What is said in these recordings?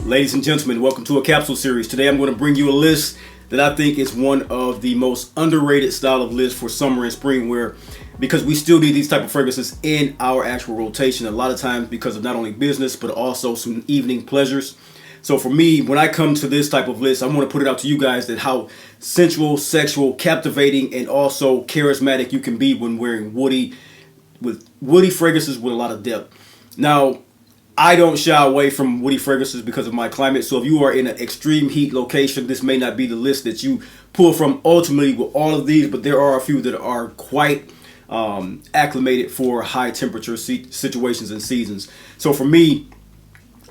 Ladies and gentlemen, welcome to a capsule series. Today I'm going to bring you a list that I think is one of the most underrated style of lists for summer and spring wear, because we still need these type of fragrances in our actual rotation a lot of times because of not only business but also some evening pleasures. So for me, when I come to this type of list, I want to put it out to you guys that how sensual, sexual, captivating, and also charismatic you can be when wearing woody fragrances with a lot of depth. Now, I don't shy away from woody fragrances because of my climate. So if you are in an extreme heat location, this may not be the list that you pull from ultimately with all of these, but there are a few that are quite acclimated for high temperature situations and seasons. So for me,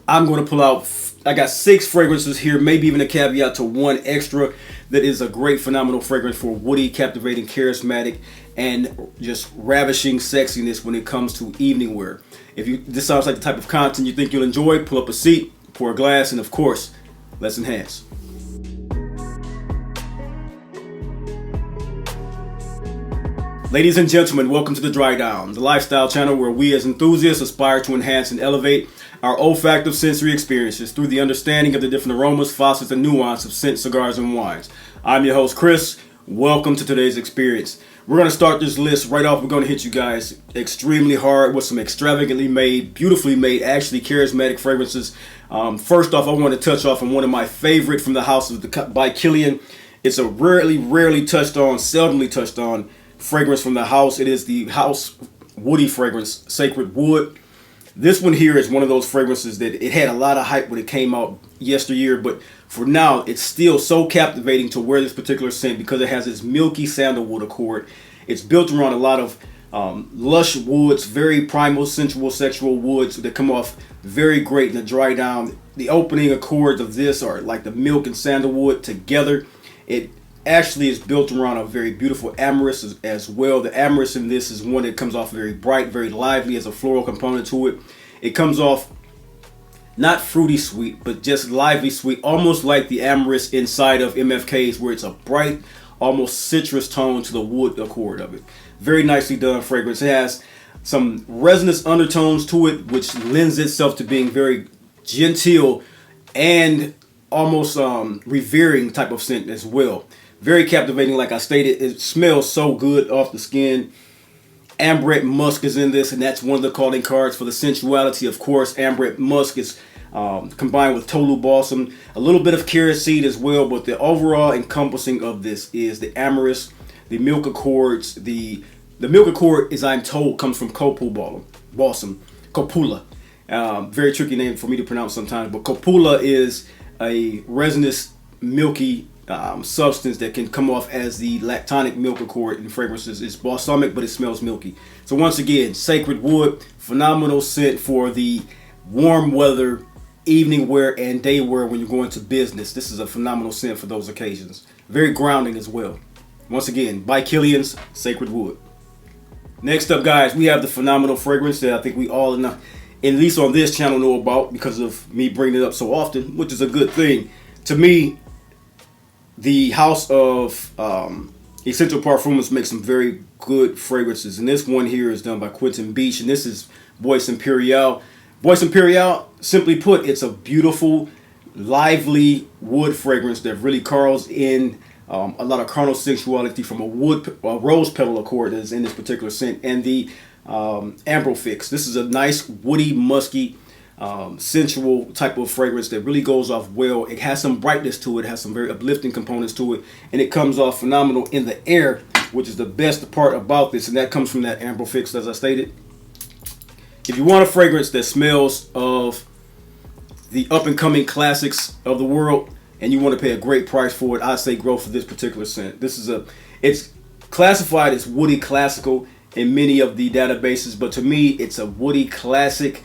I'm going to pull out, I got 6 fragrances here, maybe even a caveat to one extra that is a great phenomenal fragrance for woody, captivating, charismatic, and just ravishing sexiness when it comes to evening wear. If this sounds like the type of content you think you'll enjoy, pull up a seat, pour a glass, and of course, let's enhance. Ladies and gentlemen, welcome to The Dry Down, the lifestyle channel where we as enthusiasts aspire to enhance and elevate our olfactive sensory experiences through the understanding of the different aromas, facets, and nuance of scent, cigars, and wines. I'm your host, Chris. Welcome to today's experience. We're going to start this list right off. We're going to hit you guys extremely hard with some extravagantly made, beautifully made, actually charismatic fragrances. First off, I want to touch off on one of my favorite from the house by Killian. It's a rarely touched on, seldomly touched on fragrance from the house. It is the house woody fragrance, Sacred Wood. This one here is one of those fragrances that it had a lot of hype when it came out yesteryear, but for now it's still so captivating to wear this particular scent because it has this milky sandalwood accord. It's built around a lot of lush woods, very primal, sensual, sexual woods that come off very great in the dry down. The opening accords of this are like the milk and sandalwood together. It actually is built around a very beautiful amorous as well. The amorous in this is one that comes off very bright, very lively, as a floral component to it. It comes off not fruity sweet, but just lively sweet, almost like the amorous inside of MFK's, where it's a bright, almost citrus tone to the wood accord of it. Very nicely done fragrance. It has some resinous undertones to it, which lends itself to being very genteel and almost revering type of scent as well. Very captivating, like I stated. It smells so good off the skin. Ambrette musk is in this, and that's one of the calling cards for the sensuality. Of course, ambrette musk is combined with tolu balsam, a little bit of carrot seed as well, but the overall encompassing of this is the amorous, the milk accords. The milk accord, as I'm told, comes from balsam, copula. Very tricky name for me to pronounce sometimes, but copula is a resinous, milky substance that can come off as the lactonic milk accord in fragrances. It's balsamic, but it smells milky. So once again, Sacred Wood, phenomenal scent for the warm weather, evening wear, and day wear when you're going to business. This is a phenomenal scent for those occasions. Very grounding as well. Once again, by Killian's Sacred Wood. Next up, guys, we have the phenomenal fragrance that I think we all, at least on this channel, know about because of me bringing it up so often, which is a good thing. To me, the house of Essential Parfums makes some very good fragrances, and this one here is done by Quentin Beach, and this is Bois Impérial. Bois Impérial, simply put, it's a beautiful, lively wood fragrance that really carves in a lot of carnal sensuality from a rose petal accord that is in this particular scent, and the Ambrofix. This is a nice woody, musky, sensual type of fragrance that really goes off well. It has some brightness to it, has some very uplifting components to it, and it comes off phenomenal in the air, which is the best part about this, and that comes from that Ambrofix, as I stated. If you want a fragrance that smells of the up-and-coming classics of the world and you want to pay a great price for it, I'd say go for this particular scent. It's classified as woody classical in many of the databases, but to me it's a woody classic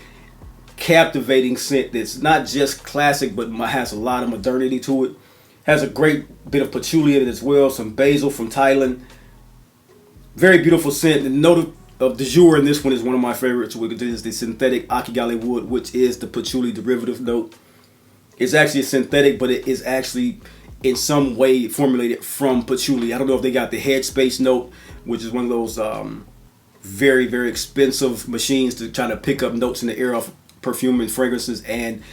captivating scent that's not just classic but has a lot of modernity to it. Has a great bit of patchouli in it as well, some basil from Thailand. Very beautiful scent. The note of de jour in this one is one of my favorites, which is the synthetic Acqua wood, which is the patchouli derivative note. It's actually a synthetic, but it is actually in some way formulated from patchouli. I don't know if they got the headspace note, which is one of those very expensive machines to try to pick up notes in the air off perfume and fragrances, and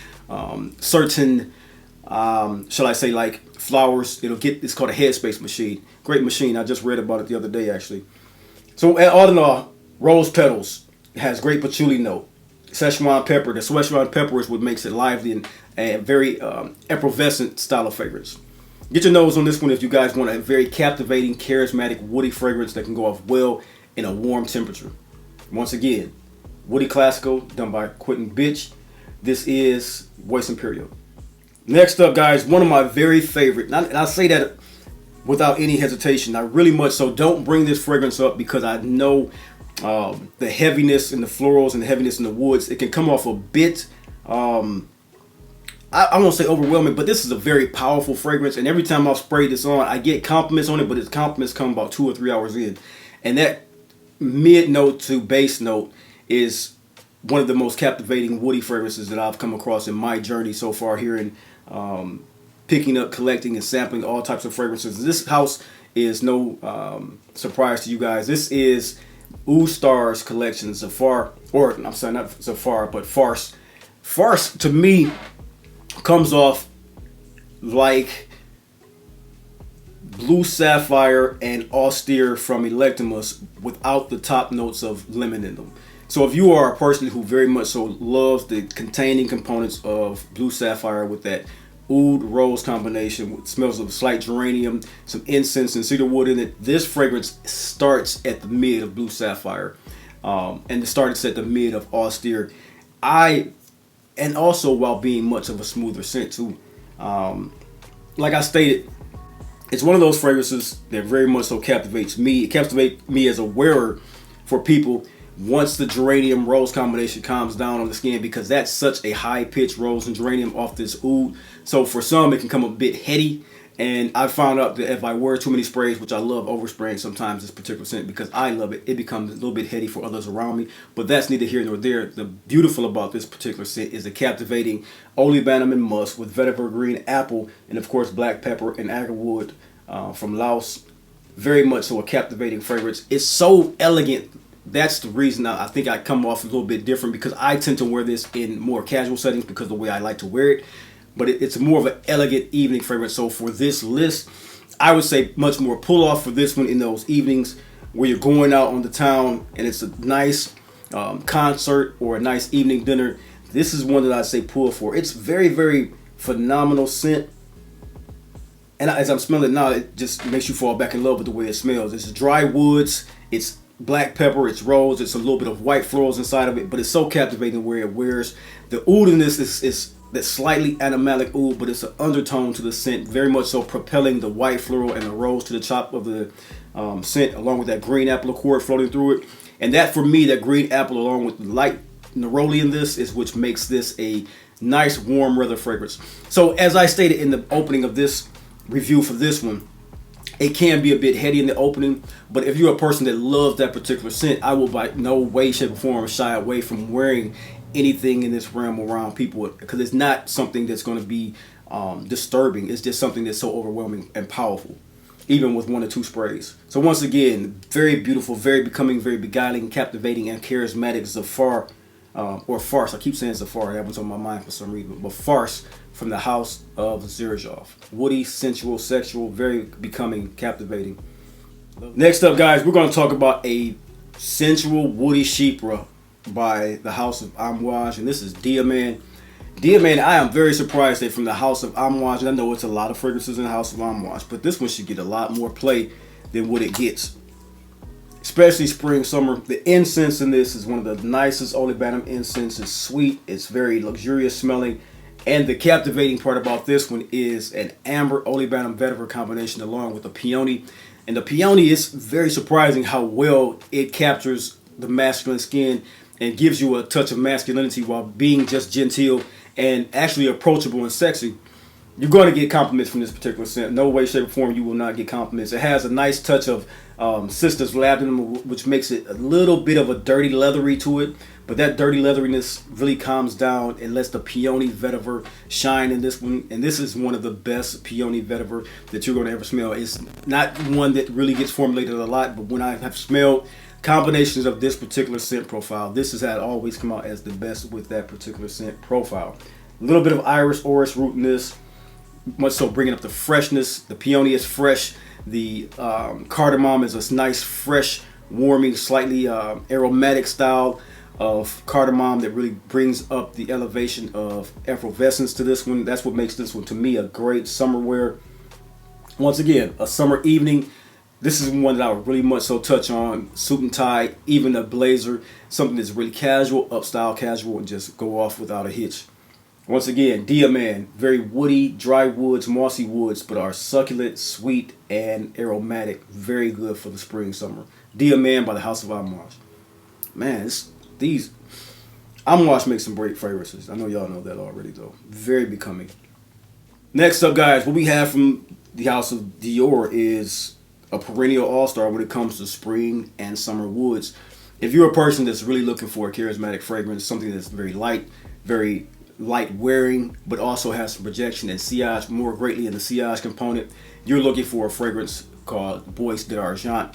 certain, shall I say, like flowers. It's called a headspace machine. Great machine. I just read about it the other day, actually. So all in all, rose petals. It has great patchouli note. Szechuan pepper. The Szechuan pepper is what makes it lively and very effervescent style of fragrance. Get your nose on this one if you guys want a very captivating, charismatic, woody fragrance that can go off well in a warm temperature. Once again, Woody Classical, done by Quentin Bitch. This is Bois Impérial. Next up, guys, one of my very favorite, and I say that without any hesitation. I really much so don't bring this fragrance up because I know the heaviness in the florals and the heaviness in the woods. It can come off a bit, I won't say overwhelming, but this is a very powerful fragrance. And every time I've sprayed this on, I get compliments on it, but its compliments come about 2 or 3 hours in. And that mid note to base note is one of the most captivating woody fragrances that I've come across in my journey so far here in picking up, collecting, and sampling all types of fragrances. This house is no surprise to you guys. This is Oud Star's collection, Zafar, or I'm sorry, not Zafar, but Farce. Farce, to me, comes off like Blue Sapphire and Austere from Electimus without the top notes of lemon in them. So if you are a person who very much so loves the containing components of Blue Sapphire with that oud rose combination with smells of slight geranium, some incense and cedar wood in it, this fragrance starts at the mid of Blue Sapphire and it starts at the mid of Austere. And also while being much of a smoother scent too. Like I stated, it's one of those fragrances that very much so captivates me. It captivates me as a wearer for people once the geranium rose combination calms down on the skin, because that's such a high pitched rose and geranium off this oud. So for some it can come a bit heady, and I found out that if I wear too many sprays, which I love overspraying sometimes this particular scent because I love it, it becomes a little bit heady for others around me. But that's neither here nor there. The beautiful about this particular scent is the captivating olibanum and musk with vetiver green apple and of course black pepper and agar wood from Laos. Very much so a captivating fragrance. It's so elegant. That's the reason I think I come off a little bit different, because I tend to wear this in more casual settings because of the way I like to wear it. But it's more of an elegant evening fragrance. So for this list, I would say much more pull off for this one in those evenings where you're going out on the town and it's a nice concert or a nice evening dinner. This is one that I'd say pull for. It's very, very phenomenal scent. And as I'm smelling it now, it just makes you fall back in love with the way it smells. It's dry woods, it's black pepper, it's rose, it's a little bit of white florals inside of it, but it's so captivating where it wears. The oud in this is that slightly animalic oud, but it's an undertone to the scent, very much so propelling the white floral and the rose to the top of the scent, along with that green apple accord floating through it. And that, for me, that green apple along with the light neroli in this is which makes this a nice warm weather fragrance. So as I stated in the opening of this review for this one, it can be a bit heady in the opening, but if you're a person that loves that particular scent, I will by no way, shape, or form shy away from wearing anything in this realm around people, because it's not something that's going to be disturbing. It's just something that's so overwhelming and powerful, even with 1 or 2 sprays. So once again, very beautiful, very becoming, very beguiling, captivating, and charismatic Zafar, or Farce. I keep saying Zafar, that was on my mind for some reason, but Farce from the house of Xerjoff. Woody, sensual, sexual, very becoming, captivating. Next up, guys, we're going to talk about a sensual woody chypre by the house of Amouage, and this is Dia Man. Dia Man, I am very surprised that from the house of Amouage, and I know it's a lot of fragrances in the house of Amouage, but this one should get a lot more play than what it gets. Especially spring, summer. The incense in this is one of the nicest olibanum incense. It's sweet, it's very luxurious smelling. And the captivating part about this one is an amber olibanum vetiver combination along with the peony. And the peony is very surprising how well it captures the masculine skin and gives you a touch of masculinity while being just genteel and actually approachable and sexy. You're going to get compliments from this particular scent. No way, shape, or form you will not get compliments. It has a nice touch of Sister's Labdanum, which makes it a little bit of a dirty leathery to it. But that dirty leatheriness really calms down and lets the peony vetiver shine in this one. And this is one of the best peony vetiver that you're going to ever smell. It's not one that really gets formulated a lot, but when I have smelled combinations of this particular scent profile, this has had always come out as the best with that particular scent profile. A little bit of iris, orris, rootness, much so bringing up the freshness. The peony is fresh. The cardamom is a nice, fresh, warming, slightly aromatic style of cardamom that really brings up the elevation of effervescence to this one. That's what makes this one, to me, a great summer wear. Once again, a summer evening. This is one that I would really much so touch on. Suit and tie, even a blazer, something that's really casual, upstyle casual, and just go off without a hitch. Once again, Dia Man, very woody, dry woods, mossy woods, but are succulent, sweet, and aromatic. Very good for the spring, summer. Dia Man by the House of Amouage. Man, these Amouage makes some great fragrances. I know y'all know that already, though. Very becoming. Next up, guys, what we have from the House of Dior is a perennial all-star when it comes to spring and summer woods. If you're a person that's really looking for a charismatic fragrance, something that's very light wearing, but also has some projection and sillage, more greatly in the sillage component, you're looking for a fragrance called Bois d'Argent.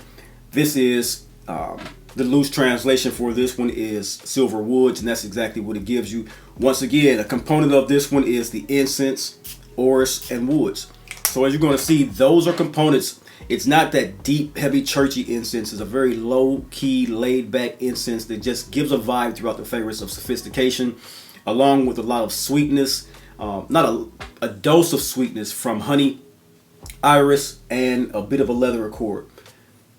This is the loose translation for this one is silver woods, and that's exactly what it gives you. Once again, a component of this one is the incense, orris, and woods. So as you're going to see, those are components. It's not that deep, heavy, churchy incense. It's a very low-key, laid-back incense that just gives a vibe throughout the fragrance of sophistication, along with a lot of sweetness, not a dose of sweetness from honey, iris, and a bit of a leather accord.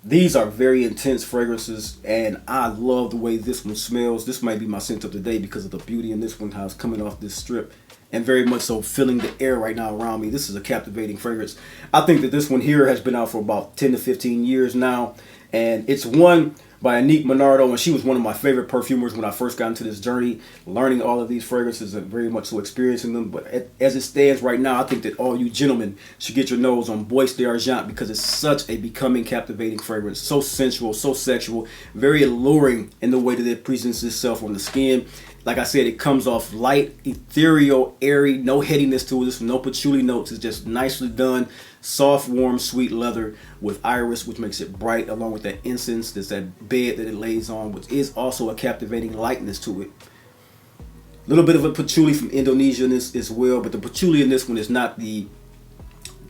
These are very intense fragrances, and I love the way this one smells. This might be my scent of the day because of the beauty in this one, how it's coming off this strip, and very much so filling the air right now around me. This is a captivating fragrance. I think that this one here has been out for about 10 to 15 years now, and it's one by Anique Menardo, and she was one of my favorite perfumers when I first got into this journey, learning all of these fragrances and very much so experiencing them. But as it stands right now, I think that all you gentlemen should get your nose on Bois d'Argent because it's such a becoming, captivating fragrance. So sensual, so sexual, very alluring in the way that it presents itself on the skin. Like I said, it comes off light, ethereal, airy, no headiness to it. There's no patchouli notes. It's just nicely done. Soft, warm, sweet leather with iris, which makes it bright, along with that incense. There's that bed that it lays on, which is also a captivating lightness to it. A little bit of a patchouli from Indonesia in this as well, but the patchouli in this one is not the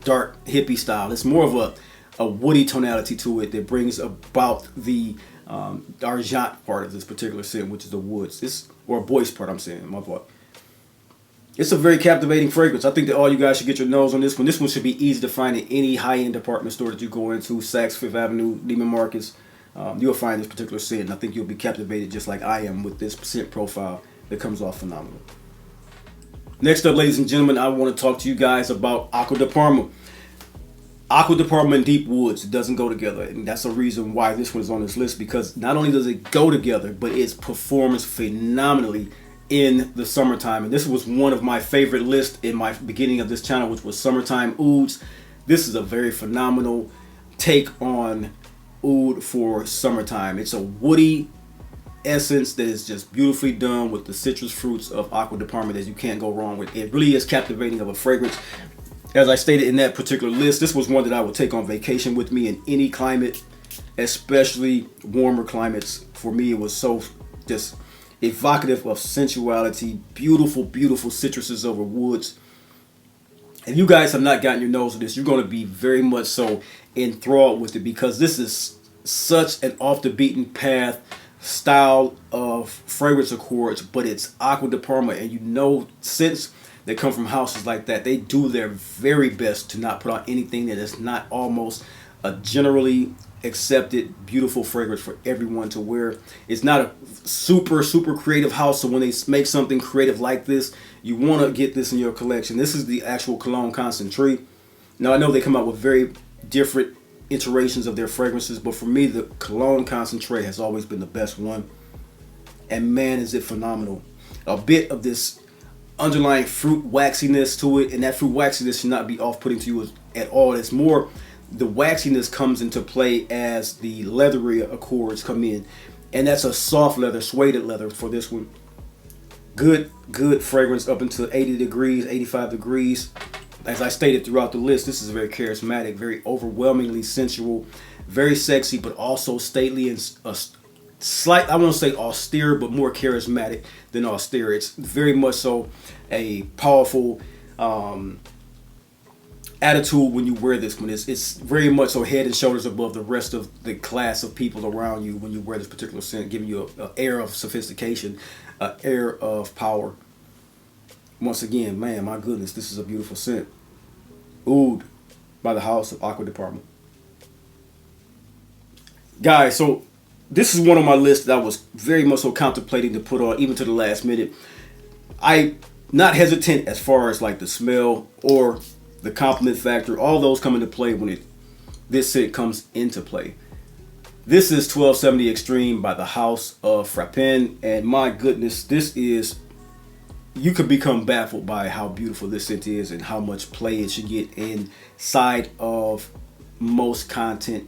dark hippie style. It's more of a woody tonality to it that brings about the Argent part of this particular scent, which is the woods. Or Bois part, I'm saying, my fault. It's a very captivating fragrance. I think that all you guys should get your nose on this one. This one should be easy to find in any high-end department store that you go into, Saks, Fifth Avenue, Neiman Marcus. You'll find this particular scent, and I think you'll be captivated just like I am with this scent profile that comes off phenomenal. Next up, ladies and gentlemen, I want to talk to you guys about Acqua di Parma. Acqua di Parma and deep woods, it doesn't go together, and that's the reason why this one is on this list, because not only does it go together, but it performs phenomenally in the summertime. And this was one of my favorite lists in my beginning of this channel, which was Summertime Ouds. This is a very phenomenal take on oud for summertime. It's a woody essence that is just beautifully done with the citrus fruits of Acqua di Parma that you can't go wrong with. It really is captivating of a fragrance. As I stated in that particular list, this was one that I would take on vacation with me in any climate, especially warmer climates. For me, it was so just evocative of sensuality, beautiful, beautiful citruses over woods. If you guys have not gotten your nose of this, you're going to be very much so enthralled with it, because this is such an off the beaten path style of fragrance accords, but it's Acqua di Parma, and you know, scents that come from houses like that, they do their very best to not put out anything that is not almost a generally accepted beautiful fragrance for everyone to wear. It's not a super creative house, so when they make something creative like this, you want to get this in your collection. This is the actual Cologne Concentrate. Now I know they come out with very different iterations of their fragrances, but for me the Cologne Concentrate has always been the best one, and man is it phenomenal. A bit of this underlying fruit waxiness to it, and that fruit waxiness should not be off-putting to you at all. It's more the waxiness comes into play as the leathery accords come in, and that's a soft leather, suede leather for this one. Good fragrance up until 80 degrees, 85 degrees. As I stated throughout the list, this is very charismatic, very overwhelmingly sensual, very sexy, but also stately and I won't say austere, but more charismatic than austere. It's very much so a powerful attitude when you wear this one. It's very much so head and shoulders above the rest of the class of people around you when you wear this particular scent, giving you an air of sophistication, an air of power. Once again, man, my goodness, this is a beautiful scent. Oud by the house of Acqua de Parma. Guys, so this is one on my list that I was very much so contemplating to put on even to the last minute. I not hesitant as far as like the smell or the compliment factor. All those come into play when this scent comes into play. This is 1270 Extreme by the house of Frappin, and my goodness, this is, you could become baffled by how beautiful this scent is and how much play it should get inside of most content.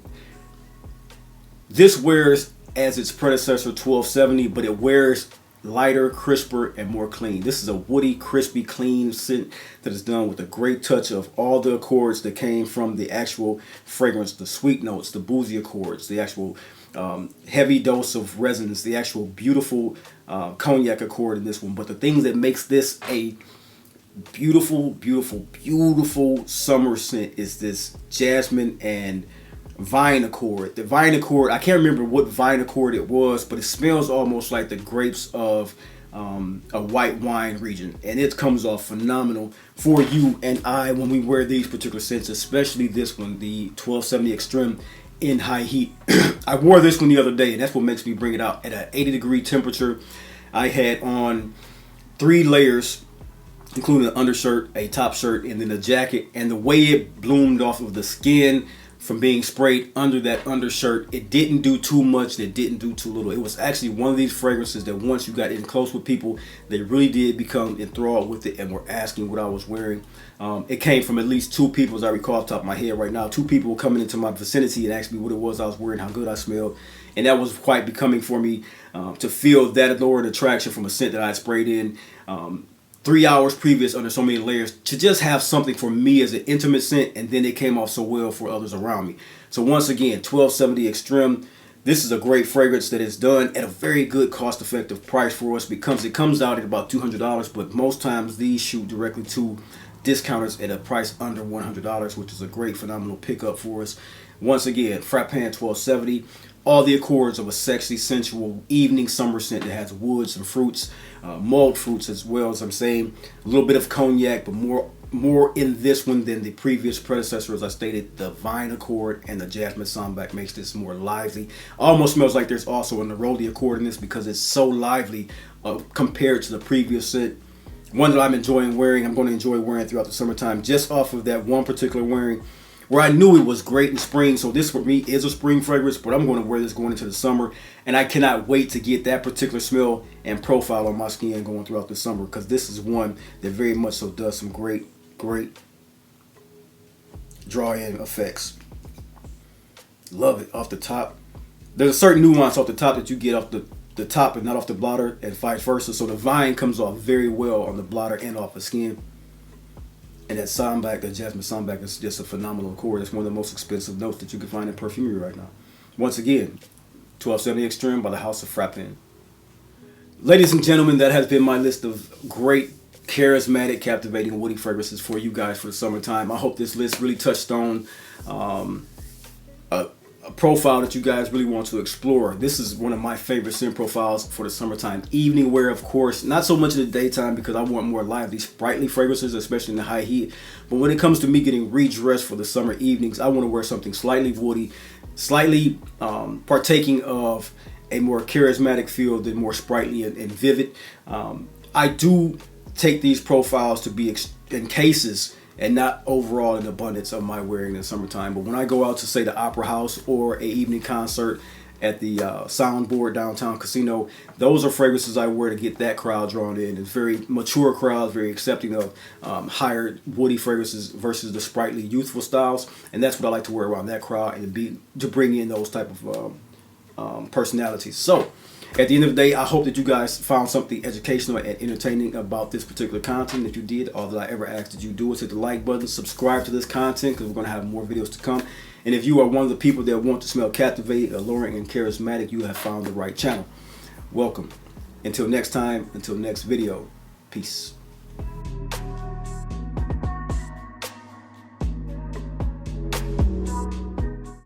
This wears as its predecessor 1270, but it wears lighter, crisper, and more clean. This is a woody, crispy, clean scent that is done with a great touch of all the accords that came from the actual fragrance, the sweet notes, the boozy accords, the actual heavy dose of resins, the actual beautiful cognac accord in this one. But the thing that makes this a beautiful, beautiful, beautiful summer scent is this jasmine and vine accord. The vine accord, I can't remember what vine accord it was, but it smells almost like the grapes of a white wine region, and it comes off phenomenal for you and I when we wear these particular scents, especially this one, the 1270 Extreme in high heat. I wore this one the other day, and that's what makes me bring it out at an 80-degree temperature. I had on 3 layers, including an undershirt, a top shirt, and then a jacket, and the way it bloomed off of the skin from being sprayed under that undershirt, it didn't do too much, it didn't do too little. It was actually one of these fragrances that once you got in close with people, they really did become enthralled with it and were asking what I was wearing. It came from at least 2 people, as I recall off the top of my head right now. 2 people were coming into my vicinity and asked me what it was I was wearing, how good I smelled. And that was quite becoming for me to feel that alluring attraction from a scent that I had sprayed in 3 hours previous under so many layers, to just have something for me as an intimate scent, and then it came off so well for others around me. So once again, 1270 Extreme. This is a great fragrance that is done at a very good cost-effective price for us, because it comes out at about $200, but most times these shoot directly to discounters at a price under $100, which is a great, phenomenal pickup for us. Once again, Frappin 1270. All the accords of a sexy, sensual evening summer scent that has woods and fruits, mulled fruits as well, as I'm saying. A little bit of cognac, but more in this one than the previous predecessor. As I stated, the vine accord and the jasmine sambac makes this more lively. Almost smells like there's also a neroli accord in this, because it's so lively compared to the previous scent. One that I'm enjoying wearing, I'm going to enjoy wearing throughout the summertime, just off of that one particular wearing, where I knew it was great in spring. So this for me is a spring fragrance, but I'm going to wear this going into the summer, and I cannot wait to get that particular smell and profile on my skin going throughout the summer, because this is one that very much so does some great draw-in effects. Love it off the top. There's a certain nuance off the top that you get off the top and not off the blotter, and vice versa. So the vine comes off very well on the blotter and off the skin. And that sambac, that jasmine sambac, is just a phenomenal accord. It's one of the most expensive notes that you can find in perfumery right now. Once again, 1270 Extreme by the house of Frappin. Ladies and gentlemen, that has been my list of great, charismatic, captivating, woody fragrances for you guys for the summertime. I hope this list really touched on a profile that you guys really want to explore. This is one of my favorite scent profiles for the summertime evening wear, of course. Not so much in the daytime, because I want more lively, sprightly fragrances, especially in the high heat. But when it comes to me getting redressed for the summer evenings, I want to wear something slightly woody, slightly partaking of a more charismatic feel than more sprightly and vivid. I do take these profiles to be in cases and not overall in abundance of my wearing in the summertime. But when I go out to, say, the Opera House or a evening concert at the Soundboard downtown casino, those are fragrances I wear to get that crowd drawn in. It's very mature crowds, very accepting of higher woody fragrances versus the sprightly youthful styles, and that's what I like to wear around that crowd, and to bring in those type of personalities. So at the end of the day, I hope that you guys found something educational and entertaining about this particular content. If you did, all that I ever ask that you do is hit the like button, subscribe to this content, because we're going to have more videos to come. And if you are one of the people that want to smell captivating, alluring, and charismatic, you have found the right channel. Welcome. Until next time, until next video, peace.